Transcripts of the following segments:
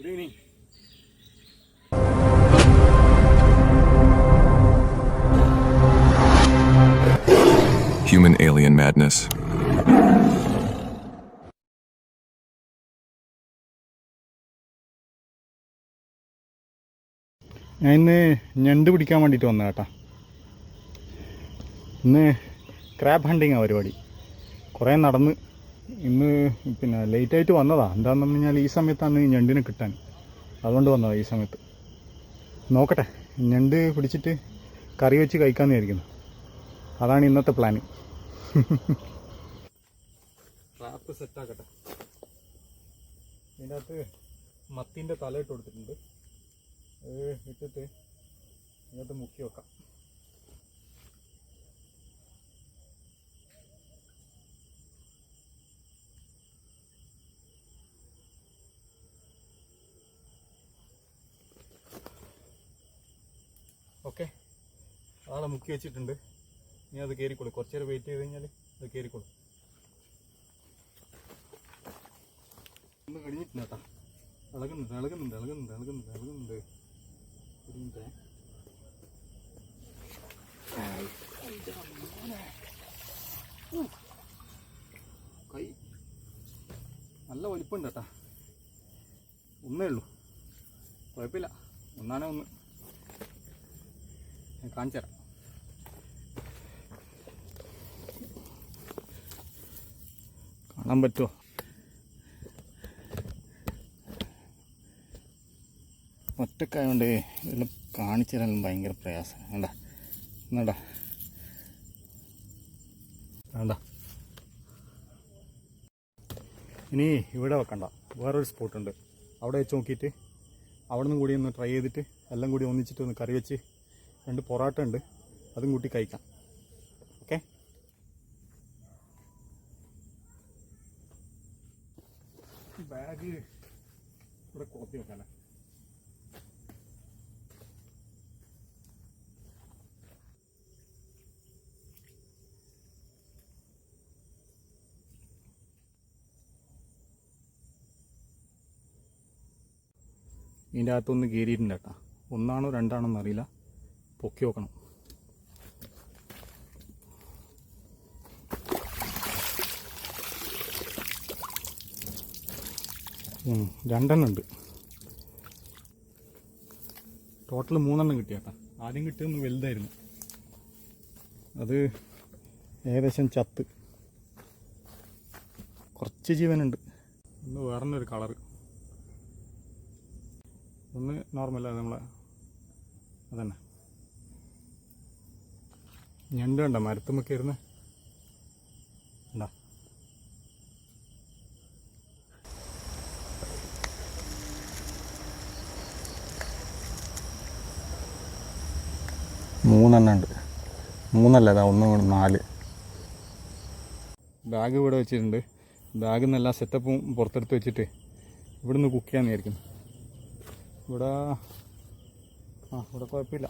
Good evening. Human alien madness. ഞാൻ ഇന്ന് ഞണ്ട് പിടിക്കാൻ വേണ്ടിയിട്ട് വന്നത് കേട്ടോ. ഇന്ന് ക്രാബ് ഹണ്ടിങ്ങാണ് പരിപാടി. കുറേ നടന്ന് ഇന്ന് പിന്നെ ലേറ്റായിട്ട് വന്നതാണ്. എന്താണെന്ന് പറഞ്ഞു കഴിഞ്ഞാൽ ഈ സമയത്താണ് ഞണ്ടിനെ കിട്ടാൻ, അതുകൊണ്ട് വന്നതാണ് ഈ സമയത്ത്. നോക്കട്ടെ, ഞണ്ട് പിടിച്ചിട്ട് കറി വെച്ച് കഴിക്കാമെന്ന് വിചാരിക്കുന്നു. അതാണ് ഇന്നത്തെ പ്ലാന്. ട്രാപ്പ് സെറ്റാക്കട്ടെ. ഇതിൻ്റെ അകത്ത് മത്തിൻ്റെ തല ഇട്ട് കൊടുത്തിട്ടുണ്ട്. ഇട്ടിട്ട് ഇതിനകത്ത് മുക്കി വെക്കാം. ഓക്കെ, ആളെ മുക്കി വെച്ചിട്ടുണ്ട്. ഇനി അത് കയറിക്കോളും. കുറച്ച് നേരം വെയിറ്റ് ചെയ്ത് കഴിഞ്ഞാൽ അത് കയറിക്കോളും. ഒന്ന് കഴിഞ്ഞിട്ടുണ്ട് കേട്ടോ. ഇളകുന്നുണ്ട് ഇളകുന്നുണ്ട് ഇളകുന്നുണ്ട് ഇളകുന്നുണ്ട് ഇളകുന്നുണ്ട്. ഒരു മിനിറ്റ്. കൈ നല്ല വലിപ്പമുണ്ട് കേട്ടാ. ഒന്നേ ഉള്ളൂ, കുഴപ്പമില്ല. ഒന്നാണേ ഒന്ന് കാണിച്ചു തരാം. കാണാൻ പറ്റുമോ? ഒറ്റക്കായതുകൊണ്ട് ഇതെല്ലാം കാണിച്ചു തരാൻ ഭയങ്കര പ്രയാസം. വേണ്ട വേണ്ട വേണ്ട. ഇനി ഇവിടെ വെക്കണ്ട, വേറൊരു സ്പോട്ടുണ്ട്. അവിടെ വെച്ച് നോക്കിയിട്ട് അവിടെ നിന്നും കൂടി ഒന്ന് ട്രൈ ചെയ്തിട്ട് എല്ലാം കൂടി ഒന്നിച്ചിട്ട് ഒന്ന് കറി വെച്ച് 2 പൊറോട്ട ഉണ്ട്, അതും കൂട്ടി കഴിക്കാം. ഓക്കെ, ബാഗ് ഇവിടെ കൊളത്തി വെക്കാല്ലേ. ഇതിൻ്റെ അകത്തൊന്ന് കയറിയിട്ടുണ്ട് കേട്ടോ. 1 ആണോ 2 ആണോ എന്നറിയില്ല. പൊക്കി നോക്കണം. രണ്ടെണ്ണം ഉണ്ട്. ടോട്ടൽ 3 എണ്ണം കിട്ടിയ കേട്ടോ. ആദ്യം കിട്ടിയൊന്ന് വലുതായിരുന്നു, അത് ഏകദേശം ചത്ത്. കുറച്ച് ജീവനുണ്ട്. ഒന്ന് വേറൊരു കളറ്, ഒന്ന് നോർമൽ, നമ്മളെ അതന്നെ. ഞണ്ട് കണ്ട മരത്തുമൊക്കെ ഇരുന്ന് ഉണ്ടാ. മൂന്നെണ്ണം ഉണ്ട്. 3 അതാ 1 4. ബാഗ് ഇവിടെ വെച്ചിട്ടുണ്ട്. ബാഗിൽ നിന്ന് എല്ലാ സെറ്റപ്പും പുറത്തെടുത്ത് വെച്ചിട്ട് ഇവിടുന്ന് കുക്ക് ചെയ്യാമെന്ന് വിചാരിക്കുന്നു. ഇവിടെ ഇവിടെ കുഴപ്പമില്ല.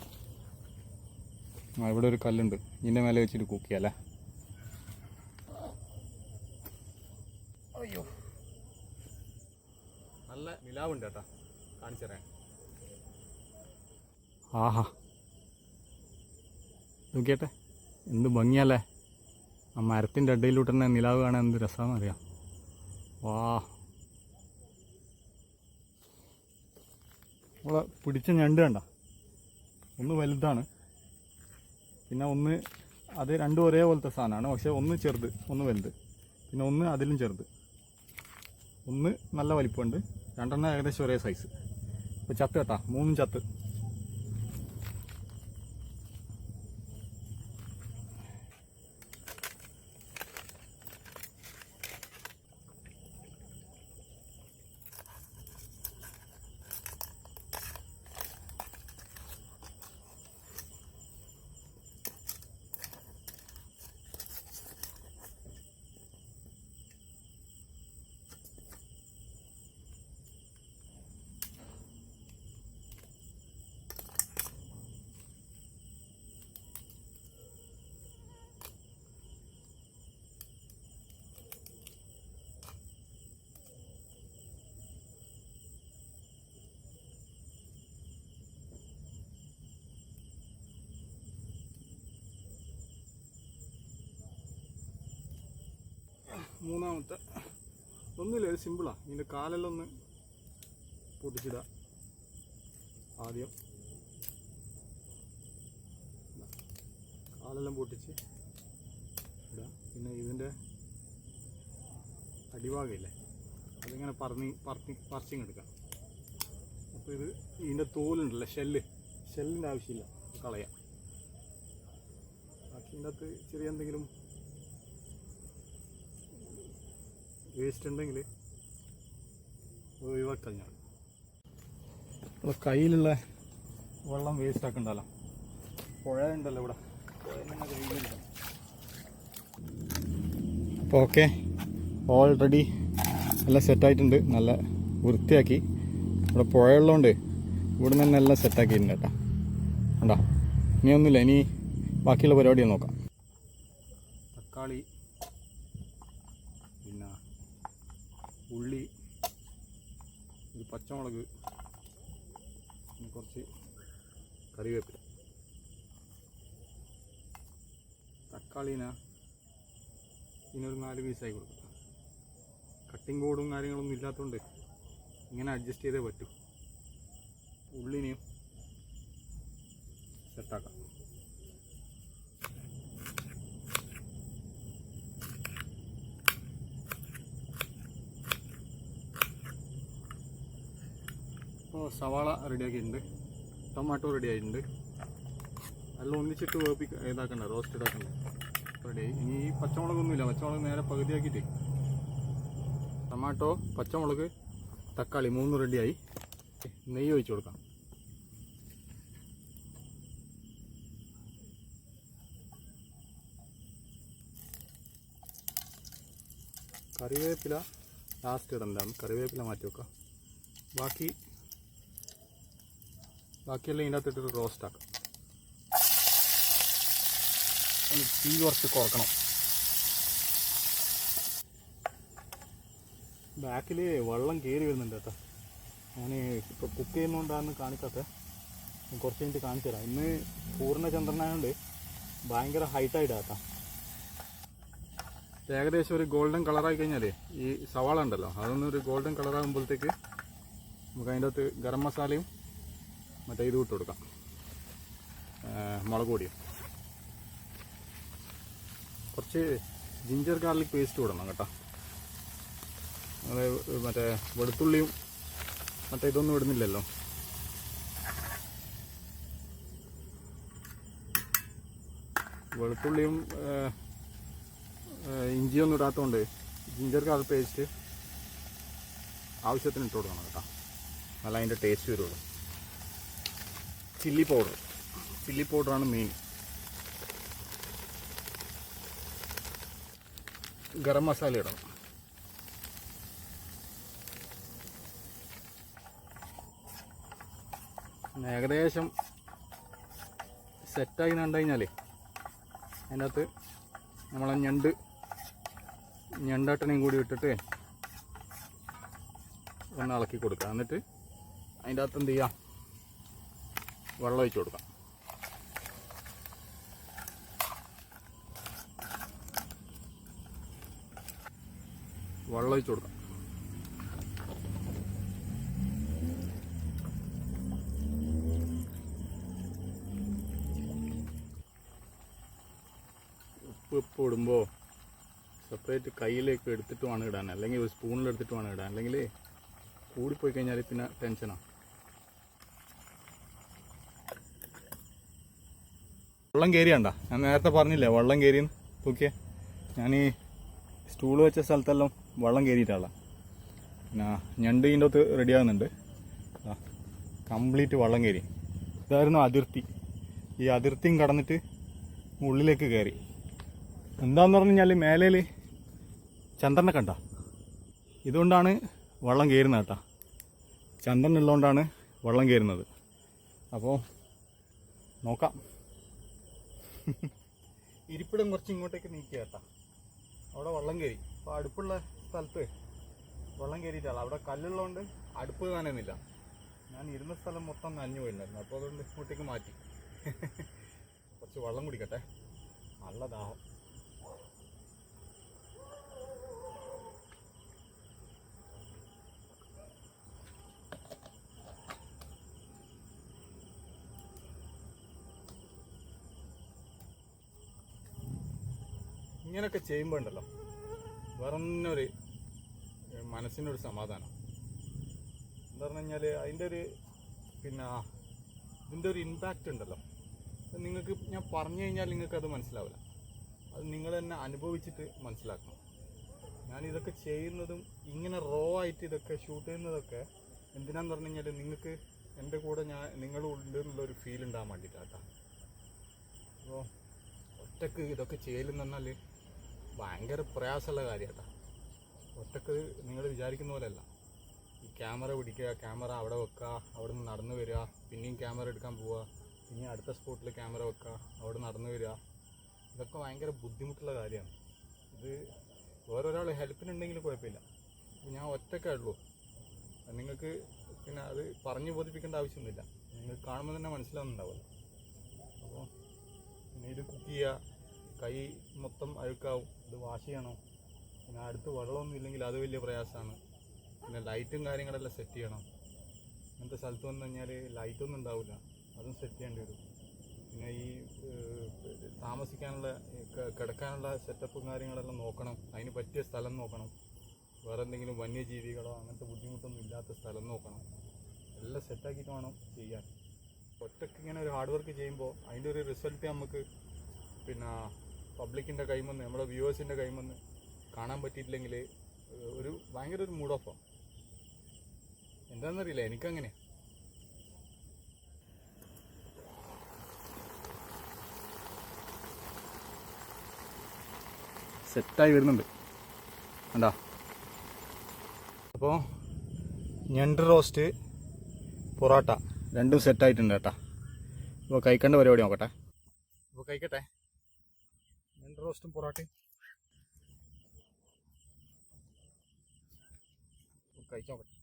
ഇവിടെ ഒരു കല്ലുണ്ട്, ഇതിൻ്റെ മേലെ വെച്ചിട്ട് കുക്ക് ചെയ്യാം അല്ലേ. അയ്യോ, നല്ല നിലാവുണ്ട് കേട്ടോ, കാണിച്ചു തരാൻ. ആഹാ, നോക്കിയട്ടെ എന്ത് ഭംഗിയല്ലേ. ആ മരത്തിൻ്റെ ഇടയിലൂട്ട് തന്നെ നിലാവ് കാണാൻ എന്ത് രസമാണെന്ന് അറിയാം. വാ, നമ്മളെ പിടിച്ച ഞണ്ട് കണ്ട. ഒന്ന് വലുതാണ്, പിന്നെ ഒന്ന് അത് രണ്ടും ഒരേപോലത്തെ സാധനമാണ്. പക്ഷെ ഒന്ന് ചെറുത്, ഒന്ന് വലുത്, പിന്നെ ഒന്ന് അതിലും ചെറുത്. ഒന്ന് നല്ല വലിപ്പമുണ്ട്, 2 എണ്ണം ഏകദേശം ഒരേ സൈസ്. ഇപ്പോൾ ചത്ത് കേട്ടാ, 3 ചത്ത്. മൂന്നാമത്തെ ഒന്നുമില്ല, ഒരു സിമ്പിളാണ്. ഇതിൻ്റെ കാലെല്ലാം ഒന്ന് പൊട്ടിച്ചിടുക ആദ്യം. കാലെല്ലാം പൊട്ടിച്ച് ഇടുക. പിന്നെ ഇതിൻ്റെ അടിഭാഗമില്ലേ, അതിങ്ങനെ പറിച്ചിങ്ങെടുക്കാം. അപ്പോൾ ഇതിൻ്റെ തോലുണ്ടല്ലോ, ഷെല്ലിൻ്റെ ആവശ്യമില്ല, കളയാം. ബാക്കി ഇതിൻ്റെ അകത്ത് ചെറിയ എന്തെങ്കിലും വേസ്റ്റ് ഉണ്ടെങ്കിൽ ഒഴിവാക്കാൻ ഞാൻ ഇവിടെ കയ്യിലുള്ള വെള്ളം വേസ്റ്റ് ആക്കണ്ടല്ലോ. പുഴ ഉണ്ടല്ലോ ഇവിടെ, അപ്പോൾ ഓക്കെ, ഓൾറെഡി എല്ലാം സെറ്റായിട്ടുണ്ട്. നല്ല വൃത്തിയാക്കി. ഇവിടെ പുഴ ഉള്ളതുകൊണ്ട് ഇവിടെ നിന്ന് തന്നെ എല്ലാം സെറ്റാക്കിയിട്ടുണ്ട് കേട്ടോ. കണ്ടോ, ഇനിയൊന്നുമില്ല, ഇനി ബാക്കിയുള്ള പരിപാടി നോക്കാം. തക്കാളി, പിന്നെ ഉള്ളി, ഒരു പച്ചമുളക്, പിന്നെ കുറച്ച് കറിവേപ്പില. തക്കാളീന ഇതിനൊരു 4 പീസായി കൊടുക്കും. കട്ടിംഗ് ബോർഡും കാര്യങ്ങളൊന്നും ഇല്ലാത്തതുകൊണ്ട് ഇങ്ങനെ അഡ്ജസ്റ്റ് ചെയ്തേ പറ്റൂ. ഉള്ളിനെയും സെറ്റാക്കാം. ഇപ്പോൾ സവാള റെഡിയാക്കിയിട്ടുണ്ട്, ടൊമാറ്റോ റെഡി ആയിട്ടുണ്ട്. എല്ലാം ഒന്നിച്ചിട്ട് ഇതാക്കണ്ട, റോസ്റ്റ് ഇതാക്കണ്ട, റെഡിയായി. ഇനി ഈ പച്ചമുളകൊന്നുമില്ല, പച്ചമുളക് നേരെ പകുതിയാക്കിയിട്ട് ടൊമാറ്റോ, പച്ചമുളക്, തക്കാളി 3 റെഡിയായി. നെയ്യ് ഒഴിച്ച് കൊടുക്കാം. കറിവേപ്പില ലാസ്റ്റ് ഇടണ്ടാണ്, കറിവേപ്പില മാറ്റി വെക്കാം. ബാക്കിയെല്ലാം ഇതിൻ്റെ അകത്തിട്ട് റോസ്റ്റ് ആക്കാം. തീ കുറച്ച് കുറക്കണം. ബാക്കിൽ വെള്ളം കയറി വരുന്നുണ്ട് കേട്ടോ. ഞാൻ ഇപ്പോൾ കുക്ക് ചെയ്യുന്നതുകൊണ്ടാണ് കാണിക്കാത്ത, കുറച്ച് കഴിഞ്ഞിട്ട് കാണിച്ചു തരാം. ഇന്ന് പൂർണ്ണചന്ദ്രനായതുകൊണ്ട് ഭയങ്കര ഹൈറ്റായിട്ടാണ് കേട്ടോ. ഏകദേശം ഒരു ഗോൾഡൻ കളറായി കഴിഞ്ഞാൽ ഈ സവാള ഉണ്ടല്ലോ, അതൊന്ന് ഒരു ഗോൾഡൻ കളറാകുമ്പോഴത്തേക്ക് നമുക്ക് അതിൻ്റെ അകത്ത് ഗരം മസാലയും മറ്റേ ഇത് ഇട്ട് കൊടുക്കാം, മുളക് പൊടിയും. കുറച്ച് ജിഞ്ചർ ഗാർലിക് പേസ്റ്റ് ഇടണം കേട്ടോ. അത് മറ്റേ വെളുത്തുള്ളിയും മറ്റേ ഇതൊന്നും ഇടുന്നില്ലല്ലോ. വെളുത്തുള്ളിയും ഇഞ്ചിയൊന്നും ഇടാത്തതുകൊണ്ട് ജിഞ്ചർ ഗാർലിക് പേസ്റ്റ് ആവശ്യത്തിന് ഇട്ട് കൊടുക്കണം കേട്ടോ, നല്ല അതിൻ്റെ ടേസ്റ്റ് വരുള്ളൂ. ചില്ലി പൗഡറാണ് മെയിൻ. ഗരം മസാല ഇടണം. ഏകദേശം സെറ്റായി കണ്ടു കഴിഞ്ഞാൽ അതിൻ്റെ അകത്ത് നമ്മളെ ഞണ്ടാട്ടനെയും കൂടി ഇട്ടിട്ട് ഒന്ന് ഇളക്കി കൊടുക്കുക. എന്നിട്ട് അതിൻ്റെ അകത്ത് എന്ത് ചെയ്യാം, വെള്ളം ഒഴിച്ച് കൊടുക്കാം. വെള്ളം ഒഴിച്ച് കൊടുക്കാം. ഉപ്പ് ഇടുമ്പോൾ സെപ്പറേറ്റ് കയ്യിലേക്ക് എടുത്തിട്ട് വേണം ഇടാൻ, അല്ലെങ്കിൽ ഒരു സ്പൂണിലെടുത്തിട്ട് വേണം ഇടാൻ, അല്ലെങ്കിൽ കൂടിപ്പോയി കഴിഞ്ഞാൽ പിന്നെ ടെൻഷനാണ്. വെള്ളം കയറിയണ്ട, ഞാൻ നേരത്തെ പറഞ്ഞില്ലേ വെള്ളം കയറിയെന്ന്. നോക്കിയേ, ഞാൻ ഈ സ്റ്റൂള് വെച്ച സ്ഥലത്തെല്ലാം വെള്ളം കയറിയിട്ടാണ്. പിന്നെ ഞണ്ട് ഇതിൻ്റെ അകത്ത് റെഡിയാകുന്നുണ്ട്. കംപ്ലീറ്റ് വെള്ളം കയറി. ഇതായിരുന്നു അതിർത്തി. ഈ അതിർത്തിയും കടന്നിട്ട് ഉള്ളിലേക്ക് കയറി. എന്താന്ന് പറഞ്ഞു കഴിഞ്ഞാൽ മേലയിൽ ചന്ദ്രനെ കണ്ട, ഇതുകൊണ്ടാണ് വെള്ളം കയറുന്നത് കേട്ടോ. ചന്ദ്രൻ ഉള്ളതുകൊണ്ടാണ് വെള്ളം കയറുന്നത്. അപ്പോൾ നോക്കാം. ഇരിപ്പിടം കുറച്ച് ഇങ്ങോട്ടേക്ക് നീക്കുക കേട്ടോ. അവിടെ വെള്ളം കയറി. അപ്പോൾ അടുപ്പുള്ള സ്ഥലത്ത് വെള്ളം കയറിയിട്ടാണ്. അവിടെ കല്ലുള്ളതുകൊണ്ട് അടുപ്പ് കാണുന്നില്ല. ഞാൻ ഇരുന്ന സ്ഥലം മൊത്തം നനഞ്ഞു പോയിട്ടുണ്ടായിരുന്നു. അപ്പോൾ അതുകൊണ്ട് ഇങ്ങോട്ടേക്ക് മാറ്റി. കുറച്ച് വെള്ളം കുടിക്കട്ടെ, നല്ല ദാഹം. ഇങ്ങനെയൊക്കെ ചെയ്യുമ്പോൾ ഉണ്ടല്ലോ വേറെ ഒരു മനസ്സിനൊരു സമാധാനം. എന്താ പറഞ്ഞു കഴിഞ്ഞാൽ അതിൻ്റെ ഒരു ഇതിൻ്റെ ഒരു ഇമ്പാക്റ്റ് ഉണ്ടല്ലോ, നിങ്ങൾക്ക് ഞാൻ പറഞ്ഞു കഴിഞ്ഞാൽ നിങ്ങൾക്കത് മനസ്സിലാവില്ല. അത് നിങ്ങൾ തന്നെ അനുഭവിച്ചിട്ട് മനസ്സിലാക്കണം. ഞാനിതൊക്കെ ചെയ്യുന്നതും ഇങ്ങനെ റോ ആയിട്ട് ഇതൊക്കെ ഷൂട്ട് ചെയ്യുന്നതൊക്കെ എന്തിനാന്ന് പറഞ്ഞു കഴിഞ്ഞാൽ നിങ്ങൾക്ക് എൻ്റെ കൂടെ നിങ്ങളും ഉണ്ട് എന്നുള്ളൊരു ഫീൽ ഉണ്ടാകാൻ വേണ്ടിയിട്ടാട്ടോ. അപ്പോൾ ഒറ്റക്ക് ഇതൊക്കെ ചെയ്യലെന്ന് പറഞ്ഞാൽ ഭയങ്കര പ്രയാസമുള്ള കാര്യമാട്ടോ. ഒറ്റക്ക് നിങ്ങൾ വിചാരിക്കുന്ന പോലെയല്ല. ഈ ക്യാമറ പിടിക്കുക, ക്യാമറ അവിടെ വെക്കുക, അവിടെ നിന്ന് നടന്നു വരിക, പിന്നെയും ക്യാമറ എടുക്കാൻ പോവുക, പിന്നെ അടുത്ത സ്പോട്ടിൽ ക്യാമറ വെക്കുക, അവിടെ നടന്നു വരിക, ഇതൊക്കെ ഭയങ്കര ബുദ്ധിമുട്ടുള്ള കാര്യമാണ്. ഇത് വേറൊരാൾ ഹെൽപ്പിനുണ്ടെങ്കിൽ കുഴപ്പമില്ല. ഞാൻ ഒറ്റക്കേ ഉള്ളൂ. നിങ്ങൾക്ക് അത് പറഞ്ഞു ബോധിപ്പിക്കേണ്ട ആവശ്യമൊന്നുമില്ല. നിങ്ങൾ കാണുമ്പോൾ തന്നെ മനസ്സിലാവുന്നുണ്ടാവുമല്ലോ. അപ്പോൾ പിന്നെ ഇത് കുക്ക് ചെയ്യുക, കൈ മൊത്തം അഴുക്കാവും, ഇത് വാഷ് ചെയ്യണം. പിന്നെ അടുത്ത് വെള്ളമൊന്നും ഇല്ലെങ്കിൽ അത് വലിയ പ്രയാസമാണ്. പിന്നെ ലൈറ്റും കാര്യങ്ങളെല്ലാം സെറ്റ് ചെയ്യണം. ഇങ്ങനത്തെ സ്ഥലത്ത് വന്നു കഴിഞ്ഞാൽ ലൈറ്റൊന്നും ഉണ്ടാവില്ല, അതും സെറ്റ് ചെയ്യേണ്ടി വരും. പിന്നെ ഈ താമസിക്കാനുള്ള കിടക്കാനുള്ള സെറ്റപ്പും കാര്യങ്ങളെല്ലാം നോക്കണം. അതിന് പറ്റിയ സ്ഥലം നോക്കണം. വേറെ എന്തെങ്കിലും വന്യജീവികളോ അങ്ങനത്തെ ബുദ്ധിമുട്ടൊന്നും ഇല്ലാത്ത സ്ഥലം നോക്കണം. എല്ലാം സെറ്റാക്കിയിട്ട് വേണം ചെയ്യാൻ. ഒറ്റയ്ക്ക് ഇങ്ങനെ ഒരു ഹാർഡ് വർക്ക് ചെയ്യുമ്പോൾ അതിൻ്റെ ഒരു റിസൾട്ട് നമുക്ക് പബ്ലിക്കിൻ്റെ കൈമെന്ന്, നമ്മുടെ വ്യൂവേഴ്സിൻ്റെ കൈമെന്ന് കാണാൻ പറ്റിയിട്ടില്ലെങ്കിൽ ഒരു ഭയങ്കര ഒരു മൂഡ് ഓഫാണ്. എന്താണെന്നറിയില്ല, എനിക്കങ്ങനെ. സെറ്റായി വരുന്നുണ്ട് കണ്ടോ. അപ്പോൾ ഞണ്ട് റോസ്റ്റ്, പൊറോട്ട രണ്ടും സെറ്റായിട്ടുണ്ട് കേട്ടോ. അപ്പോൾ കഴിക്കേണ്ട പരിപാടി നോക്കട്ടെ. അപ്പോൾ കഴിക്കട്ടെ. ഞണ്ട് റോസ്റ്റും പൊറോട്ടയും കഴിച്ചു നോക്കട്ടെ.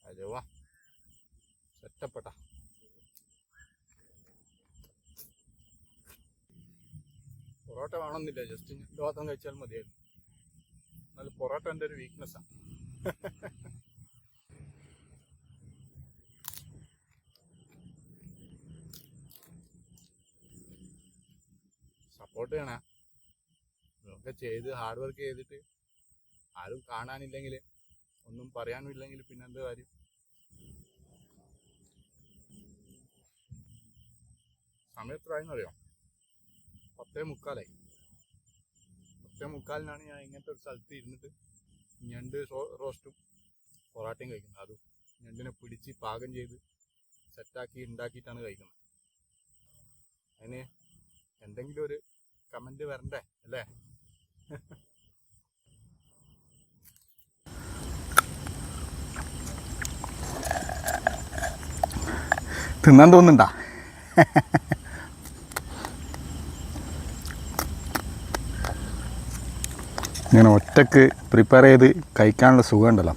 അതെ വാ, സെറ്റപ്പെട്ടാ. പൊറോട്ട വേണമെന്നില്ല, ജസ്റ്റ് ഞണ്ട് മാത്രം കഴിച്ചാൽ മതിയായിരുന്നു. എന്നാലും പൊറോട്ട എൻ്റെ ഒരു വീക്ക്നെസ്സാണ്. സപ്പോർട്ട് ചെയ്യണേ. ഇതൊക്കെ ചെയ്ത് ഹാർഡ് വർക്ക് ചെയ്തിട്ട് ആരും കാണാനില്ലെങ്കിൽ, ഒന്നും പറയാനും ഇല്ലെങ്കിൽ പിന്നെ എന്ത് കാര്യം. സമയത്തായെന്നറിയോ? 10:45. 10:45 ഞാൻ ഇങ്ങനത്തെ ഒരു സ്ഥലത്ത് ഇരുന്നിട്ട് ഞണ്ട് റോസ്റ്റും പൊറാട്ടയും കഴിക്കുന്നത്. അതും ഞണ്ടിനെ പിടിച്ച് പാകം ചെയ്ത് സെറ്റാക്കി ഉണ്ടാക്കിയിട്ടാണ് കഴിക്കുന്നത്. അതിന് എന്തെങ്കിലും ഒരു കമന്റ് വരണ്ടേ അല്ലേ? തിന്നാൻ തോന്നുന്നുണ്ടാ? ഇങ്ങനെ ഒറ്റക്ക് പ്രിപ്പയർ ചെയ്ത് കഴിക്കാനുള്ള സുഖം ഉണ്ടല്ലോ,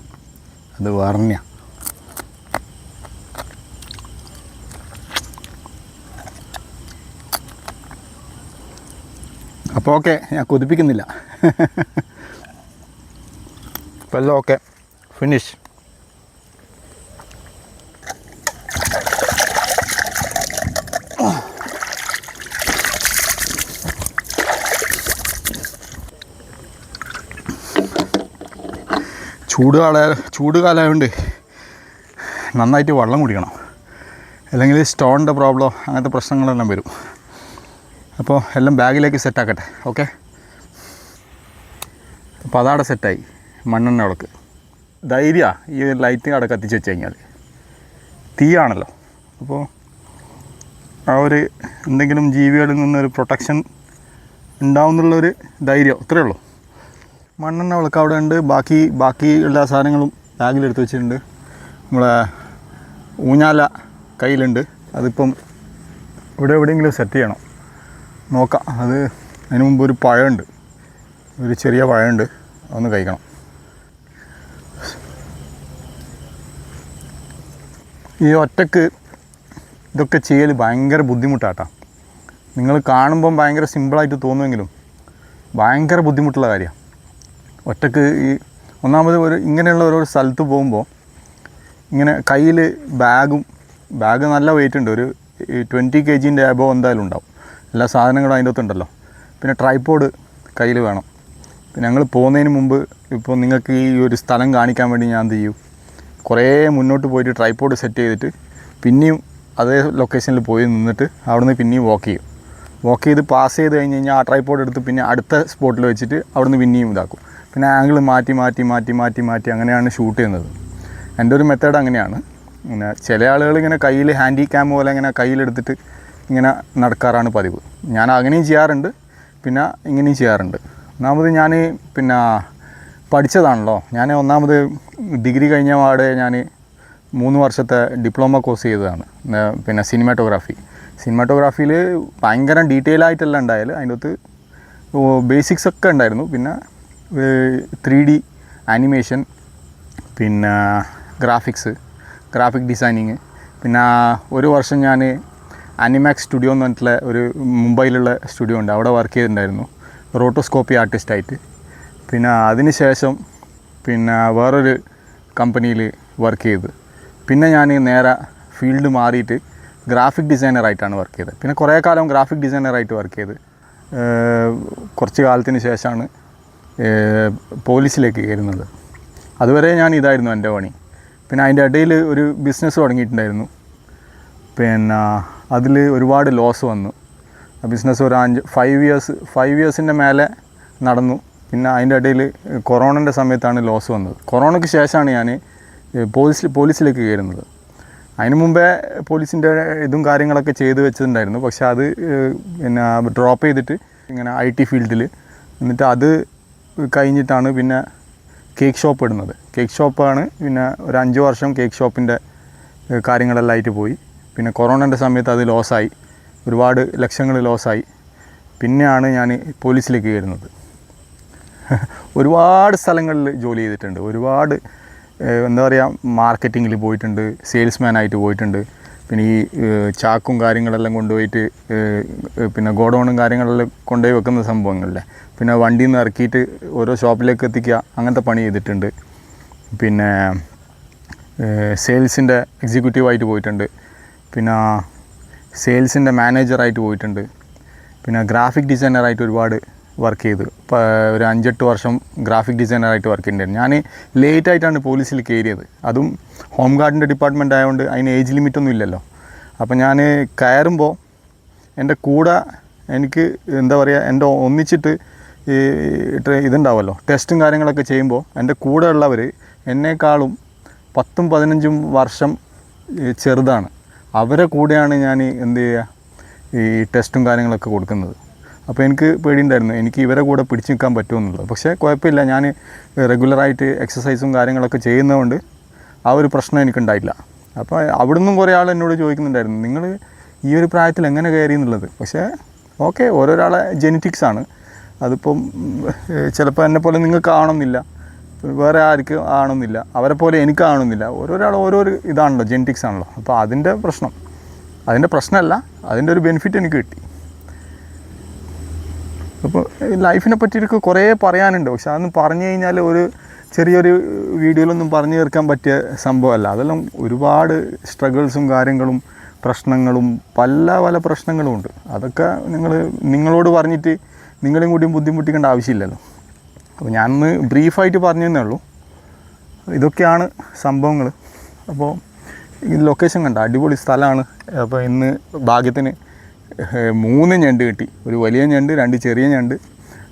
അത് വേറെന്നെയാ. അപ്പോൾ ഓക്കെ, ഞാൻ കൊതിപ്പിക്കുന്നില്ല. അപ്പോൾ എല്ലാം ഓക്കെ, ഫിനിഷ്. ചൂട് കാലമായതുകൊണ്ട് നന്നായിട്ട് വെള്ളം കുടിക്കണം, അല്ലെങ്കിൽ സ്റ്റോണിൻ്റെ പ്രോബ്ലം അങ്ങനത്തെ പ്രശ്നങ്ങളെല്ലാം വരും. അപ്പോൾ എല്ലാം ബാഗിലേക്ക് സെറ്റാക്കട്ടെ. ഓക്കെ, അപ്പോൾ അതവിടെ സെറ്റായി. മണ്ണെണ്ണ വിളക്ക് ധൈര്യമാണ്. ഈ ലൈറ്റ് അവിടെ കത്തിച്ച് വെച്ച് കഴിഞ്ഞാൽ തീയാണല്ലോ, അപ്പോൾ ആ ഒരു എന്തെങ്കിലും ജീവികളിൽ നിന്നൊരു പ്രൊട്ടക്ഷൻ ഉണ്ടാവും എന്നുള്ളൊരു ധൈര്യം, ഇത്രയേ ഉള്ളൂ. മണ്ണെണ്ണ വിളക്ക് അവിടെ ഉണ്ട്. ബാക്കി എല്ലാ സാധനങ്ങളും ബാഗിലെടുത്ത് വെച്ചിട്ടുണ്ട്. നമ്മളെ ഊഞ്ഞാല കയ്യിലുണ്ട്. അതിപ്പം എവിടെയെങ്കിലും സെറ്റ് ചെയ്യണം, നോക്കാം. അതിന് മുമ്പ് ഒരു പഴമുണ്ട്, ഒരു ചെറിയ പഴമുണ്ട്, അതൊന്ന് കഴിക്കണം. ഈ ഒറ്റക്ക് ഇതൊക്കെ ചെയ്യൽ ഭയങ്കര ബുദ്ധിമുട്ടാട്ടോ. നിങ്ങൾ കാണുമ്പം ഭയങ്കര സിമ്പിളായിട്ട് തോന്നുമെങ്കിലും ഭയങ്കര ബുദ്ധിമുട്ടുള്ള കാര്യമാണ്. ഒറ്റക്ക് ഈ ഒന്നാമത് ഇങ്ങനെയുള്ള ഓരോ സ്ഥലത്ത് പോകുമ്പോൾ ഇങ്ങനെ കയ്യിൽ ബാഗ് നല്ല വെയിറ്റ് ഉണ്ട്, ഒരു 20 kg അബോവ് എന്തായാലും ഉണ്ടാവും. എല്ലാ സാധനങ്ങളും അതിൻ്റെ അകത്തുണ്ടല്ലോ. പിന്നെ ട്രൈപോഡ് കയ്യിൽ വേണം. പിന്നെ ഞങ്ങൾ പോകുന്നതിന് മുമ്പ് ഇപ്പോൾ നിങ്ങൾക്ക് ഈ ഒരു സ്ഥലം കാണിക്കാൻ വേണ്ടി ഞാൻ എന്ത് ചെയ്യും, കുറേ മുന്നോട്ട് പോയിട്ട് ട്രൈപോഡ് സെറ്റ് ചെയ്തിട്ട് പിന്നെയും അതേ ലൊക്കേഷനിൽ പോയി നിന്നിട്ട് അവിടുന്ന് പിന്നെയും വാക്ക് ചെയ്ത് പാസ് ചെയ്ത് കഴിഞ്ഞ് കഴിഞ്ഞാൽ ആ ട്രൈപോഡ് എടുത്ത് പിന്നെ അടുത്ത സ്പോട്ടിൽ വെച്ചിട്ട് അവിടുന്ന് പിന്നെയും ഇതാക്കും. പിന്നെ ആംഗിൾ മാറ്റി അങ്ങനെയാണ് ഷൂട്ട് ചെയ്യുന്നത്. എൻ്റെ ഒരു മെത്തേഡ് അങ്ങനെയാണ്. പിന്നെ ചില ആളുകൾ ഇങ്ങനെ കയ്യിൽ ഹാൻഡി ക്യാം പോലെ ഇങ്ങനെ കയ്യിലെടുത്തിട്ട് ഇങ്ങനെ നടക്കാറാണ് പതിവ്. ഞാൻ അങ്ങനെയും ചെയ്യാറുണ്ട്, പിന്നെ ഇങ്ങനെയും ചെയ്യാറുണ്ട്. ഒന്നാമത് ഞാൻ പിന്നെ പഠിച്ചതാണല്ലോ. ഞാൻ ഒന്നാമത് ഡിഗ്രി കഴിഞ്ഞ പാടെ ഞാൻ 3 വർഷത്തെ ഡിപ്ലോമ കോഴ്സ് ചെയ്തതാണ്. പിന്നെ സിനിമാറ്റോഗ്രാഫിയിൽ ഭയങ്കര ഡീറ്റെയിൽ ആയിട്ടല്ല ഉണ്ടായാൽ അതിൻ്റെ അകത്ത് ബേസിക്സ് ഒക്കെ ഉണ്ടായിരുന്നു. പിന്നെ 3D ആനിമേഷൻ, പിന്നെ ഗ്രാഫിക് ഡിസൈനിങ്. പിന്നെ ഒരു വർഷം ഞാൻ അനിമാക്സ് സ്റ്റുഡിയോ എന്ന് പറഞ്ഞിട്ടുള്ള ഒരു മുംബൈയിലുള്ള സ്റ്റുഡിയോ ഉണ്ട്, അവിടെ വർക്ക് ചെയ്തിട്ടുണ്ടായിരുന്നു റോട്ടോസ്കോപ്പി ആർട്ടിസ്റ്റായിട്ട്. പിന്നെ അതിന് ശേഷം പിന്നെ വേറൊരു കമ്പനിയിൽ വർക്ക് ചെയ്ത് പിന്നെ ഞാൻ നേരെ ഫീൽഡ് മാറിയിട്ട് ഗ്രാഫിക് ഡിസൈനറായിട്ടാണ് വർക്ക് ചെയ്തത്. പിന്നെ കുറേ കാലം ഗ്രാഫിക് ഡിസൈനറായിട്ട് വർക്ക് ചെയ്ത് കുറച്ച് കാലത്തിന് ശേഷമാണ് പോലീസിലേക്ക് കയറുന്നത്. അതുവരെ ഞാൻ ഇതായിരുന്നു എൻ്റെ പണി. പിന്നെ അതിൻ്റെ ഇടയിൽ ഒരു ബിസിനസ് തുടങ്ങിയിട്ടുണ്ടായിരുന്നു. പിന്നെ അതിൽ ഒരുപാട് ലോസ് വന്നു. ആ ബിസിനസ് ഒരു 5 ഇയേഴ്സിൻ്റെ മേലെ നടന്നു. പിന്നെ അതിൻ്റെ ഇടയിൽ കൊറോണൻ്റെ സമയത്താണ് ലോസ് വന്നത്. കൊറോണയ്ക്ക് ശേഷമാണ് ഞാൻ പോലീസിലേക്ക് കയറുന്നത്. അതിന് മുമ്പേ പോലീസിൻ്റെ ഇതും കാര്യങ്ങളൊക്കെ ചെയ്ത് വെച്ചിട്ടുണ്ടായിരുന്നു. പക്ഷേ അത് പിന്നെ ഡ്രോപ്പ് ചെയ്തിട്ട് ഇങ്ങനെ IT ഫീൽഡിൽ എന്നിട്ട് അത് കഴിഞ്ഞിട്ടാണ് പിന്നെ കേക്ക് ഷോപ്പ് ഇടുന്നത്. കേക്ക് ഷോപ്പാണ് പിന്നെ ഒരു 5 വർഷം കേക്ക് ഷോപ്പിൻ്റെ കാര്യങ്ങളെല്ലാം ആയിട്ട് പോയി. പിന്നെ കൊറോണൻ്റെ സമയത്ത് അത് ലോസായി, ഒരുപാട് ലക്ഷങ്ങൾ ലോസായി. പിന്നെയാണ് ഞാൻ പോലീസിലേക്ക് കയറുന്നത്. ഒരുപാട് സ്ഥലങ്ങളിൽ ജോലി ചെയ്തിട്ടുണ്ട്. ഒരുപാട് എന്താ പറയുക, മാർക്കറ്റിങ്ങിൽ പോയിട്ടുണ്ട്, സെയിൽസ്മാനായിട്ട് പോയിട്ടുണ്ട്. പിന്നെ ഈ ചാക്കും കാര്യങ്ങളെല്ലാം കൊണ്ടുപോയിട്ട് പിന്നെ ഗോഡൗണും കാര്യങ്ങളെല്ലാം കൊണ്ടുപോയി വെക്കുന്ന സംഭവങ്ങളില്ലേ, പിന്നെ വണ്ടിയിൽ നിന്ന് ഇറക്കിയിട്ട് ഓരോ ഷോപ്പിലേക്ക് എത്തിക്കുക, അങ്ങനത്തെ പണി ചെയ്തിട്ടുണ്ട്. പിന്നെ സെയിൽസിൻ്റെ എക്സിക്യൂട്ടീവായിട്ട് പോയിട്ടുണ്ട്. പിന്നെ സെയിൽസിൻ്റെ മാനേജറായിട്ട് പോയിട്ടുണ്ട്. പിന്നെ ഗ്രാഫിക് ഡിസൈനറായിട്ട് ഒരുപാട് വർക്ക് ചെയ്തു. ഒരു 5-8 വർഷം ഗ്രാഫിക് ഡിസൈനറായിട്ട് വർക്ക് ചെയ്തിട്ടുണ്ടായിരുന്നു. ഞാൻ ലേറ്റായിട്ടാണ് പോലീസിൽ കയറിയത്. അതും ഹോം ഗാർഡിൻ്റെ ഡിപ്പാർട്ട്മെൻ്റ് ആയതുകൊണ്ട് അതിന് ഏജ് ലിമിറ്റൊന്നും ഇല്ലല്ലോ. അപ്പോൾ ഞാൻ കയറുമ്പോൾ എൻ്റെ കൂടെ എനിക്ക് എന്താ പറയുക, എൻ്റെ ഒന്നിച്ചിട്ട് ഇതുണ്ടാവുമല്ലോ, ടെസ്റ്റും കാര്യങ്ങളൊക്കെ ചെയ്യുമ്പോൾ എൻ്റെ കൂടെ ഉള്ളവർ എന്നേക്കാളും 10-15 വർഷം ചെറുതാണ്. അവരെ കൂടെയാണ് ഞാൻ എന്ത് ചെയ്യുക, ഈ ടെസ്റ്റും കാര്യങ്ങളൊക്കെ കൊടുക്കുന്നത്. അപ്പോൾ എനിക്ക് പേടിയുണ്ടായിരുന്നു, എനിക്ക് ഇവരെ കൂടെ പിടിച്ച് നിൽക്കാൻ പറ്റുമെന്നുള്ളത്. പക്ഷേ കുഴപ്പമില്ല, ഞാൻ റെഗുലറായിട്ട് എക്സസൈസും കാര്യങ്ങളൊക്കെ ചെയ്യുന്നതുകൊണ്ട് ആ ഒരു പ്രശ്നം എനിക്കുണ്ടായില്ല. അപ്പോൾ അവിടെ നിന്നും കുറേ ആൾ എന്നോട് ചോദിക്കുന്നുണ്ടായിരുന്നു, നിങ്ങൾ ഈ ഒരു പ്രായത്തിൽ എങ്ങനെ കയറി എന്നുള്ളത്. പക്ഷേ ഓക്കെ, ഓരോരാളെ ജെനറ്റിക്സാണ്. അതിപ്പം ചിലപ്പോൾ എന്നെപ്പോലെ നിങ്ങൾക്ക് ആവണമെന്നില്ല, വേറെ ആർക്കും ആവണമെന്നില്ല, അവരെ പോലെ എനിക്ക് ആവണമെന്നില്ല. ഓരോരാൾ ഓരോരു ഇതാണല്ലോ, ജെനറ്റിക്സ് ആണല്ലോ. അപ്പോൾ അതിൻ്റെ പ്രശ്നമല്ല, അതിൻ്റെ ഒരു ബെനിഫിറ്റ് എനിക്ക് കിട്ടി. അപ്പോൾ ലൈഫിനെ പറ്റിയിട്ട് കുറേ പറയാനുണ്ട്. പക്ഷെ അതൊന്നും പറഞ്ഞു കഴിഞ്ഞാൽ ഒരു ചെറിയൊരു വീഡിയോയിലൊന്നും പറഞ്ഞു തീർക്കാൻ പറ്റിയ സംഭവമല്ല. അതെല്ലാം ഒരുപാട് സ്ട്രഗിൾസും കാര്യങ്ങളും പ്രശ്നങ്ങളും പല പ്രശ്നങ്ങളും ഉണ്ട്. അതൊക്കെ നിങ്ങളോട് പറഞ്ഞിട്ട് നിങ്ങളെയും കൂടിയും ബുദ്ധിമുട്ടിക്കേണ്ട ആവശ്യമില്ലല്ലോ. അപ്പോൾ ഞാനൊന്ന് ബ്രീഫായിട്ട് പറഞ്ഞു തന്നേ ഉള്ളൂ. ഇതൊക്കെയാണ് സംഭവങ്ങൾ. അപ്പോൾ ഈ ലൊക്കേഷൻ കണ്ട അടിപൊളി സ്ഥലമാണ്. അപ്പോൾ ഇന്ന് ഭാഗ്യത്തിന് 3 ഞണ്ട് കിട്ടി. ഒരു വലിയ ഞണ്ട്, 2 ചെറിയ ഞണ്ട്.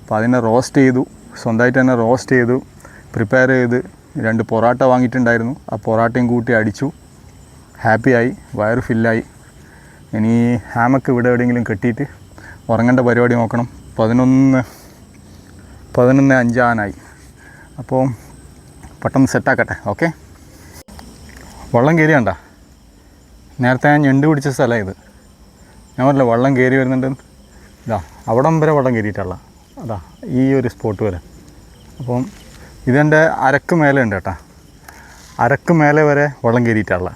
അപ്പോൾ അതിനെ റോസ്റ്റ് ചെയ്തു, സ്വന്തമായിട്ട് തന്നെ റോസ്റ്റ് ചെയ്തു, പ്രിപ്പയർ ചെയ്ത് 2 പൊറോട്ട വാങ്ങിയിട്ടുണ്ടായിരുന്നു. ആ പൊറോട്ടയും കൂട്ടി അടിച്ചു. ഹാപ്പിയായി, വയറ് ഫില്ലായി. ഇനി ഹാമക്ക് ഇവിടെ എവിടെയെങ്കിലും കെട്ടിയിട്ട് ഉറങ്ങേണ്ട പരിപാടി നോക്കണം. 11:05 ആനായി. അപ്പോൾ പെട്ടെന്ന് സെറ്റാക്കട്ടെ. ഓക്കെ, വെള്ളം കയറി കണ്ട, നേരത്തെ ഞാൻ ഞണ്ട് പിടിച്ച സ്ഥലമാണ് ഇത്. ഞാൻ പറഞ്ഞില്ല വെള്ളം കയറി വരുന്നുണ്ട്. ഇതാ അവിടം വരെ വെള്ളം കയറിയിട്ടുള്ള, അതാ ഈ ഒരു സ്പോട്ട് വരെ. അപ്പം ഇതെൻ്റെ അരക്ക് മേലെ ഉണ്ട് കേട്ടോ, അരക്ക് മേലെ വരെ വെള്ളം കയറിയിട്ടുള്ള.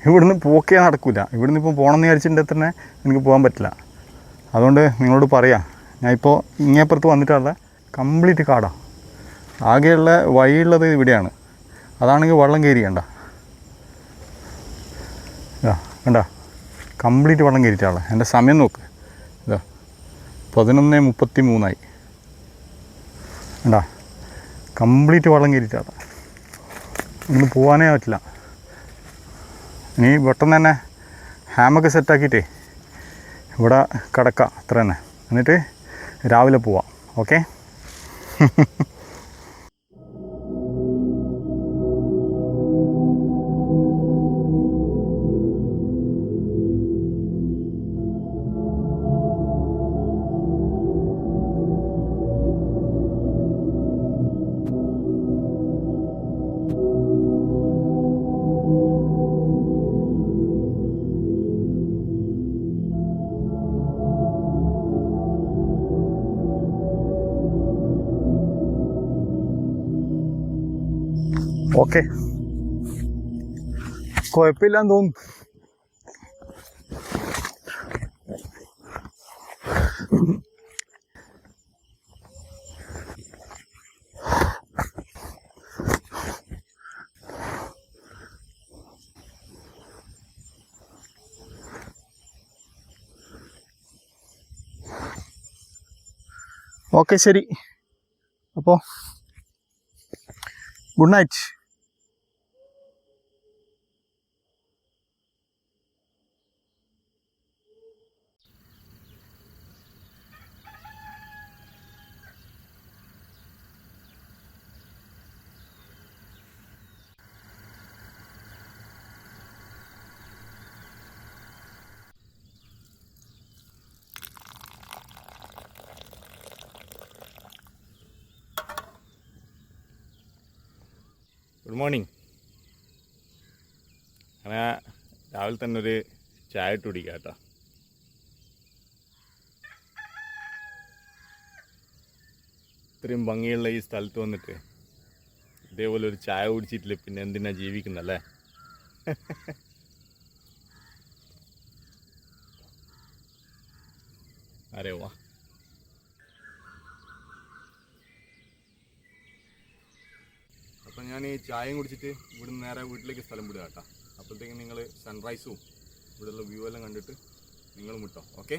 ഇവിടുന്ന് പോക്കേ നടക്കില്ല. ഇവിടുന്ന് ഇപ്പോൾ പോകണമെന്ന് വിചാരിച്ചിട്ടുണ്ടെങ്കിൽ തന്നെ എനിക്ക് പോകാൻ പറ്റില്ല. അതുകൊണ്ട് നിങ്ങളോട് പറയാം, ഞാനിപ്പോൾ ഇങ്ങേപ്പുറത്ത് വന്നിട്ടുള്ള കംപ്ലീറ്റ് കാടാണ്. ആകെയുള്ള വഴിയുള്ളത് ഇവിടെയാണ്. അതാണെങ്കിൽ വെള്ളം കയറി കണ്ട കണ്ട കംപ്ലീറ്റ് വെള്ളം കയറിയിട്ടാണ്. എൻ്റെ സമയം നോക്ക്, ഇതാ 11:33 കണ്ടാ കംപ്ലീറ്റ് വെള്ളം കയറിയിട്ടാണ്. ഒന്നും പോകാനേ പറ്റില്ല. ഇനി പെട്ടെന്ന് തന്നെ ഹാമൊക്കെ സെറ്റാക്കിയിട്ടേ ഇവിടെ കിടക്കാം, അത്ര തന്നെ. എന്നിട്ട് രാവിലെ പോവാം. ഓക്കെ. ഓക്കെ, കുഴപ്പമില്ലാന്ന് തോന്നുന്നു. ഓക്കെ, ശരി. അപ്പോൾ ഗുഡ് നൈറ്റ്. Good morning. അങ്ങനെ രാവിലെ തന്നെ ഒരു ചായ ഇട്ട് കുടിക്കാം കേട്ടോ. ഇത്രയും ഭംഗിയുള്ള ഈ സ്ഥലത്ത് വന്നിട്ട് ഇതേപോലെ ഒരു ചായ കുടിച്ചിട്ടില്ല പിന്നെ എന്തിനാ ജീവിക്കുന്നല്ലേ? അരേ വാ. അപ്പം ഞാൻ ഈ ചായയും കുടിച്ചിട്ട് ഇവിടുന്ന് നേരെ വീട്ടിലേക്ക് സ്ഥലം വിടുക കേട്ടോ. അപ്പോഴത്തേക്കും നിങ്ങൾ സൺറൈസും ഇവിടെയുള്ള വ്യൂ എല്ലാം കണ്ടിട്ട് നിങ്ങൾ മുട്ടോ. ഓക്കെ.